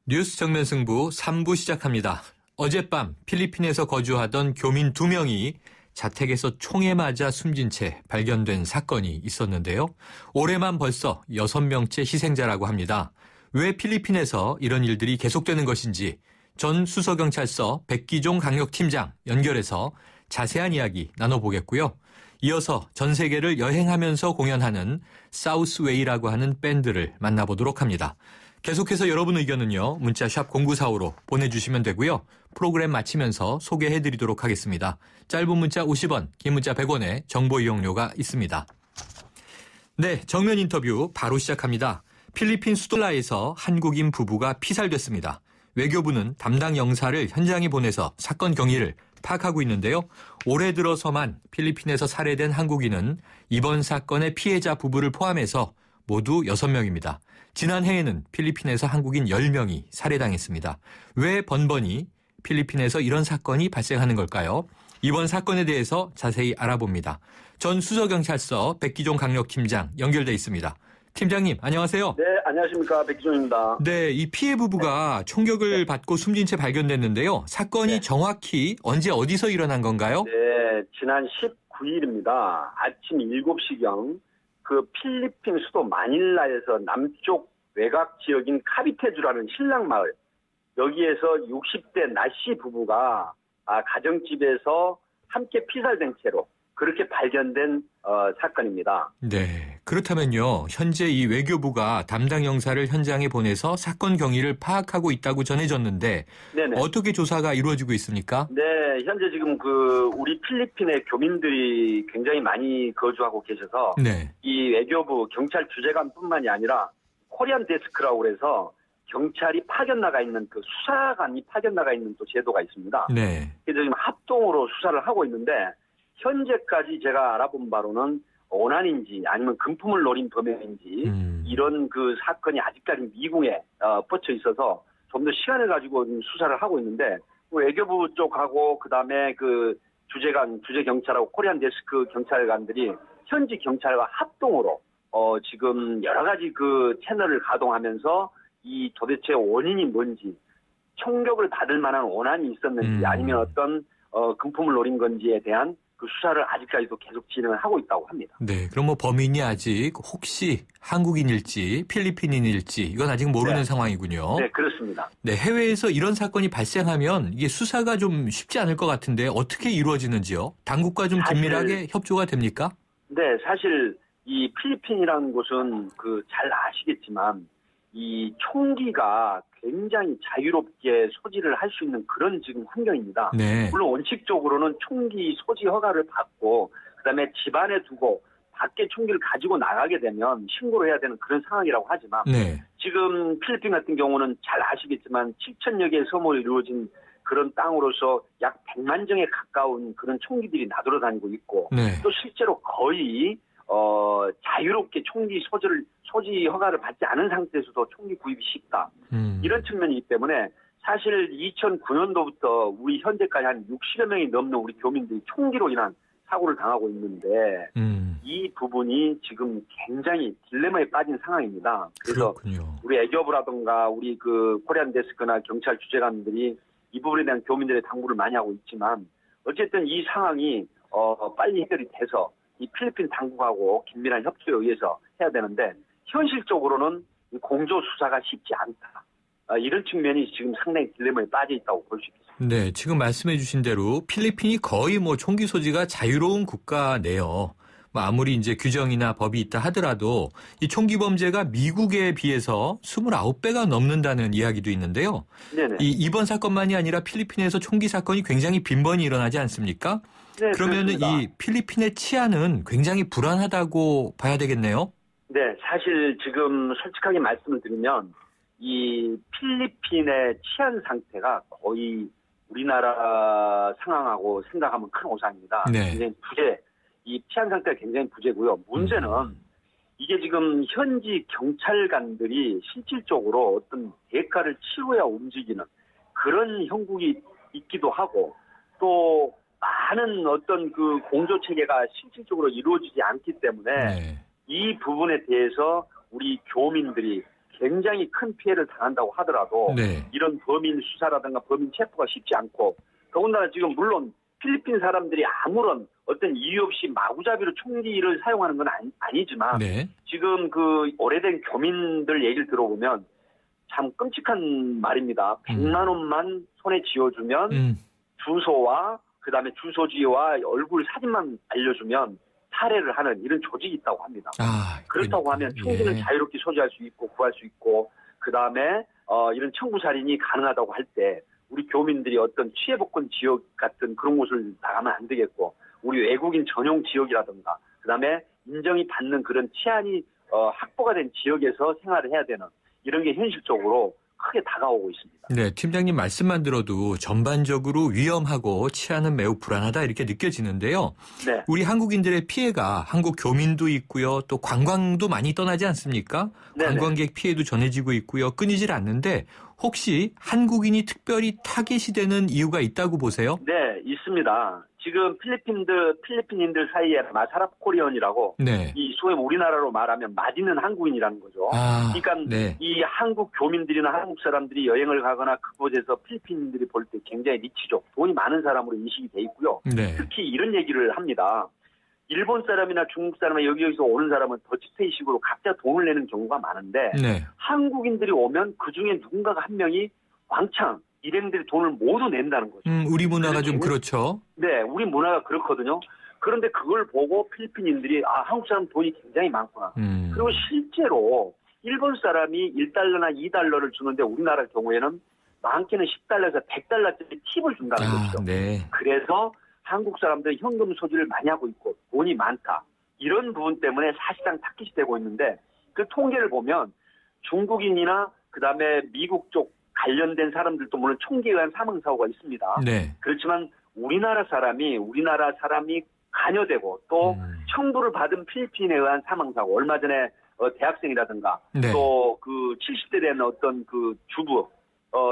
뉴스 정면 승부 3부 시작합니다. 어젯밤 필리핀에서 거주하던 교민 2명이 자택에서 총에 맞아 숨진 채 발견된 사건이 있었는데요. 올해만 벌써 6명째 희생자라고 합니다. 왜 필리핀에서 이런 일들이 계속되는 것인지 전 수서경찰서 백기종 강력팀장 연결해서 자세한 이야기 나눠보겠고요. 이어서 전 세계를 여행하면서 공연하는 사우스웨이라고 하는 밴드를 만나보도록 합니다. 계속해서 여러분 의견은요. 문자 샵 0945로 보내주시면 되고요. 프로그램 마치면서 소개해드리도록 하겠습니다. 짧은 문자 50원, 긴 문자 100원의 정보 이용료가 있습니다. 네, 정면 인터뷰 바로 시작합니다. 필리핀 수도라에서 한국인 부부가 피살됐습니다. 외교부는 담당 영사를 현장에 보내서 사건 경위를 파악하고 있는데요. 올해 들어서만 필리핀에서 살해된 한국인은 이번 사건의 피해자 부부를 포함해서 모두 6명입니다. 지난해에는 필리핀에서 한국인 10명이 살해당했습니다. 왜 번번이 필리핀에서 이런 사건이 발생하는 걸까요? 이번 사건에 대해서 자세히 알아봅니다. 전 수서경찰서 백기종 강력팀장 연결돼 있습니다. 팀장님, 안녕하세요. 네, 안녕하십니까. 백기종입니다. 네, 이 피해 부부가 총격을 받고 숨진 채 발견됐는데요. 사건이 정확히 언제 어디서 일어난 건가요? 네, 지난 19일입니다. 아침 7시경 그 필리핀 수도 마닐라에서 남쪽 외곽 지역인 카비테주라는 신랑마을, 여기에서 60대 나씨 부부가 가정집에서 함께 피살된 채로 그렇게 발견된 사건입니다. 네, 그렇다면요. 현재 이 외교부가 담당 영사를 현장에 보내서 사건 경위를 파악하고 있다고 전해졌는데 네네. 어떻게 조사가 이루어지고 있습니까? 네, 현재 지금 우리 필리핀의 교민들이 굉장히 많이 거주하고 계셔서 네. 이 외교부 경찰 주재관뿐만이 아니라 코리안 데스크라고 그래서 경찰이 파견 나가 있는 그 수사관이 파견 나가 있는 또 제도가 있습니다. 네. 그래서 지금 합동으로 수사를 하고 있는데 현재까지 제가 알아본 바로는 원한인지 아니면 금품을 노린 범행인지 이런 그 사건이 아직까지 미궁에 뻗쳐 있어서 좀 더 시간을 가지고 수사를 하고 있는데 외교부 쪽하고 그다음에 그 주재경찰하고 코리안 데스크 경찰관들이 현지 경찰과 합동으로 지금 여러 가지 그 채널을 가동하면서 이 도대체 원인이 뭔지, 총격을 받을 만한 원한이 있었는지 아니면 어떤 금품을 노린 건지에 대한 그 수사를 아직까지도 계속 진행을 하고 있다고 합니다. 네, 그럼 뭐 범인이 아직 혹시 한국인일지 필리핀인일지 이건 아직 모르는 상황이군요. 네, 그렇습니다. 네, 해외에서 이런 사건이 발생하면 이게 수사가 좀 쉽지 않을 것 같은데 어떻게 이루어지는지요? 당국과 좀 긴밀하게 협조가 됩니까? 네, 사실 이 필리핀이라는 곳은 잘 아시겠지만 이 총기가 굉장히 자유롭게 소지를 할 수 있는 그런 지금 환경입니다. 네. 물론 원칙적으로는 총기 소지 허가를 받고 그다음에 집안에 두고 밖에 총기를 가지고 나가게 되면 신고를 해야 되는 그런 상황이라고 하지만 네. 지금 필리핀 같은 경우는 잘 아시겠지만 7,000여 개의 섬으로 이루어진 그런 땅으로서 약 100만 정에 가까운 그런 총기들이 나돌아다니고 있고 네. 또 실제로 거의 자유롭게 총기 소지 허가를 받지 않은 상태에서도 총기 구입이 쉽다. 이런 측면이기 때문에 사실 2009년도부터 우리 현재까지 한 60여 명이 넘는 우리 교민들이 총기로 인한 사고를 당하고 있는데 이 부분이 지금 굉장히 딜레마에 빠진 상황입니다. 그래서 그렇군요. 우리 외교부라든가 우리 그 코리안 데스크나 경찰 주재관들이 이 부분에 대한 교민들의 당부를 많이 하고 있지만 어쨌든 이 상황이 빨리 해결이 돼서 이 필리핀 당국하고 긴밀한 협조에 의해서 해야 되는데 현실적으로는 공조 수사가 쉽지 않다. 이런 측면이 지금 상당히 딜레마에 빠져 있다고 볼 수 있겠습니다. 네, 지금 말씀해 주신 대로 필리핀이 거의 뭐 총기 소지가 자유로운 국가네요. 뭐 아무리 이제 규정이나 법이 있다 하더라도 이 총기 범죄가 미국에 비해서 29배가 넘는다는 이야기도 있는데요. 네네. 이번 사건만이 아니라 필리핀에서 총기 사건이 굉장히 빈번히 일어나지 않습니까? 네, 그러면은 이 필리핀의 치안은 굉장히 불안하다고 봐야 되겠네요. 네, 사실 지금 솔직하게 말씀을 드리면 이 필리핀의 치안 상태가 거의 우리나라 상황하고 생각하면 큰 오산입니다. 네. 굉장히 이 치안 상태가 굉장히 부재고요. 문제는 이게 지금 현지 경찰관들이 실질적으로 어떤 대가를 치러야 움직이는 그런 형국이 있기도 하고 또 많은 어떤 그 공조 체계가 실질적으로 이루어지지 않기 때문에 이 부분에 대해서 우리 교민들이 굉장히 큰 피해를 당한다고 하더라도 네. 이런 범인 수사라든가 범인 체포가 쉽지 않고 더군다나 지금 물론 필리핀 사람들이 아무런 어떤 이유 없이 마구잡이로 총기를 사용하는 건 아니지만 네. 지금 그 오래된 교민들 얘기를 들어보면 참 끔찍한 말입니다. 100만 원만 손에 쥐어주면 주소와 그다음에 주소지와 얼굴 사진만 알려주면 살해를 하는 이런 조직이 있다고 합니다. 그렇다고 그러니까. 하면 총기는 자유롭게 소지할 수 있고 구할 수 있고 그다음에 이런 청부살인이 가능하다고 할 때 우리 교민들이 어떤 취해복권 지역 같은 그런 곳을 나가면 안 되겠고 우리 외국인 전용 지역이라든가 그다음에 인정이 받는 그런 치안이 확보가 된 지역에서 생활을 해야 되는 이런 게 현실적으로 크게 다가오고 있습니다. 네, 팀장님 말씀만 들어도 전반적으로 위험하고 치안은 매우 불안하다 이렇게 느껴지는데요. 네. 우리 한국인들의 피해가 한국 교민도 있고요. 또 관광도 많이 떠나지 않습니까? 네네. 관광객 피해도 전해지고 있고요. 끊이질 않는데 혹시 한국인이 특별히 타겟이 되는 이유가 있다고 보세요? 네, 있습니다. 지금 필리핀인들 사이에 마사랍 코리언이라고 네. 이 소위 우리나라로 말하면 맛있는 한국인이라는 거죠. 그러니까 네. 이 한국 교민들이나 한국 사람들이 여행을 가거나 그곳에서 필리핀인들이 볼 때 굉장히 리치족, 돈이 많은 사람으로 인식이 돼 있고요. 네. 특히 이런 얘기를 합니다. 일본 사람이나 중국 사람이나 여기서 오는 사람은 더치페이식으로 각자 돈을 내는 경우가 많은데 네. 한국인들이 오면 그중에 누군가가 한 명이 왕창 일행들이 돈을 모두 낸다는 거죠. 우리 문화가 좀 그렇죠. 네, 우리 문화가 그렇거든요. 그런데 그걸 보고 필리핀인들이 한국 사람 돈이 굉장히 많구나. 그리고 실제로 일본 사람이 1달러나 2달러를 주는데 우리나라 경우에는 많게는 10달러에서 100달러짜리 팁을 준다는 거죠. 네. 그래서 한국 사람들은 현금 소지를 많이 하고 있고 돈이 많다. 이런 부분 때문에 사실상 타깃이 되고 있는데 그 통계를 보면 중국인이나 그다음에 미국 쪽 관련된 사람들도 물론 총기에 의한 사망사고가 있습니다. 네. 그렇지만 우리나라 사람이 관여되고 또 청부를 받은 필리핀에 의한 사망사고 얼마 전에 대학생이라든가 네. 또 그 70대 된 어떤 그 주부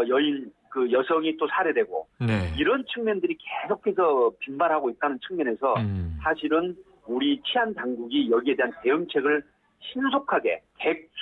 여인 그 여성이 또 살해되고 네. 이런 측면들이 계속해서 빈발하고 있다는 측면에서 사실은 우리 치안 당국이 여기에 대한 대응책을 신속하게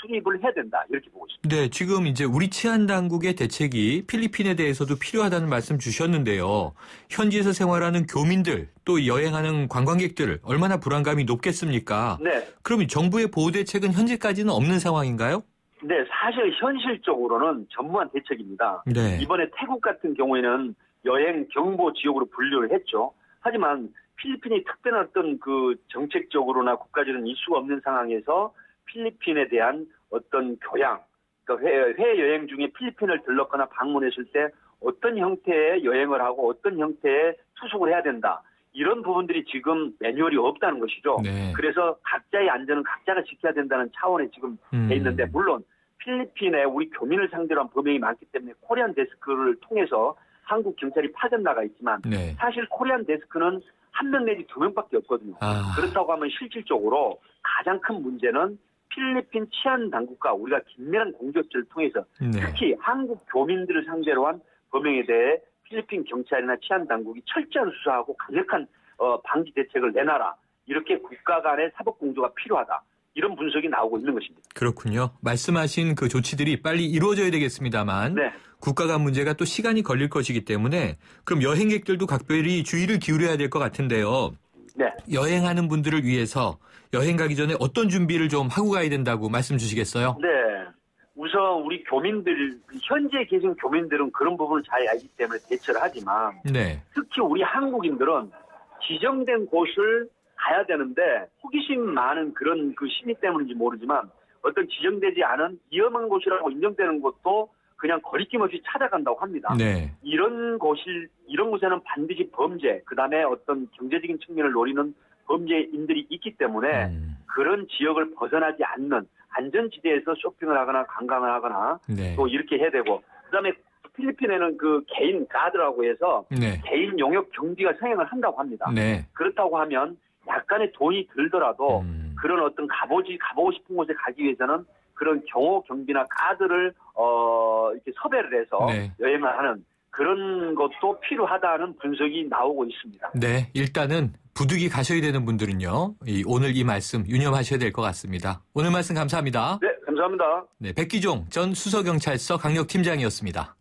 수립을 해야 된다 이렇게 보고 있습니다. 네, 지금 이제 우리 치안 당국의 대책이 필리핀에 대해서도 필요하다는 말씀 주셨는데요. 현지에서 생활하는 교민들 또 여행하는 관광객들 얼마나 불안감이 높겠습니까? 네. 그럼 정부의 보호 대책은 현재까지는 없는 상황인가요? 네, 사실 현실적으로는 전무한 대책입니다. 네. 이번에 태국 같은 경우에는 여행 경보 지역으로 분류를 했죠. 하지만 필리핀이 특별한 어떤 그 정책적으로나 국가적인 이슈가 없는 상황에서 필리핀에 대한 어떤 교양, 그러니까 해외여행 중에 필리핀을 들렀거나 방문했을 때 어떤 형태의 여행을 하고 어떤 형태의 투숙을 해야 된다. 이런 부분들이 지금 매뉴얼이 없다는 것이죠. 네. 그래서 각자의 안전은 각자가 지켜야 된다는 차원에 지금 돼 있는데 물론 필리핀에 우리 교민을 상대로 한 범행이 많기 때문에 코리안 데스크를 통해서 한국 경찰이 파견 나가 있지만 네. 사실 코리안 데스크는 한 명 내지 2명밖에 없거든요. 그렇다고 하면 실질적으로 가장 큰 문제는 필리핀 치안 당국과 우리가 긴밀한 공조업체를 통해서 네. 특히 한국 교민들을 상대로 한 범행에 대해 필리핀 경찰이나 치안 당국이 철저한 수사하고 강력한 방지 대책을 내놔라. 이렇게 국가 간의 사법 공조가 필요하다. 이런 분석이 나오고 있는 것입니다. 그렇군요. 말씀하신 그 조치들이 빨리 이루어져야 되겠습니다만 네. 국가 간 문제가 또 시간이 걸릴 것이기 때문에 그럼 여행객들도 각별히 주의를 기울여야 될 것 같은데요. 네. 여행하는 분들을 위해서 여행 가기 전에 어떤 준비를 좀 하고 가야 된다고 말씀 주시겠어요? 네. 우선 우리 교민들, 현재 계신 교민들은 그런 부분을 잘 알기 때문에 대처를 하지만 네. 특히 우리 한국인들은 지정된 곳을 가야 되는데 호기심 많은 그런 그 심리 때문인지 모르지만 어떤 지정되지 않은 위험한 곳이라고 인정되는 곳도 그냥 거리낌 없이 찾아간다고 합니다. 네. 이런 곳에는 반드시 범죄, 그다음에 어떤 경제적인 측면을 노리는 범죄인들이 있기 때문에 그런 지역을 벗어나지 않는 안전지대에서 쇼핑을 하거나 관광을 하거나 네. 또 이렇게 해야 되고 그다음에 필리핀에는 그 개인 가드라고 해서 네. 개인 용역 경비가 상행을 한다고 합니다. 네. 그렇다고 하면 약간의 돈이 들더라도 그런 어떤 가보고 싶은 곳에 가기 위해서는 그런 경호 경비나 카드를 이렇게 섭외를 해서 네. 여행을 하는 그런 것도 필요하다는 분석이 나오고 있습니다. 네, 일단은 부득이 가셔야 되는 분들은요. 오늘 이 말씀 유념하셔야 될 것 같습니다. 오늘 말씀 감사합니다. 네, 감사합니다. 감사합니다. 네, 백기종 전 수서경찰서 강력팀장이었습니다.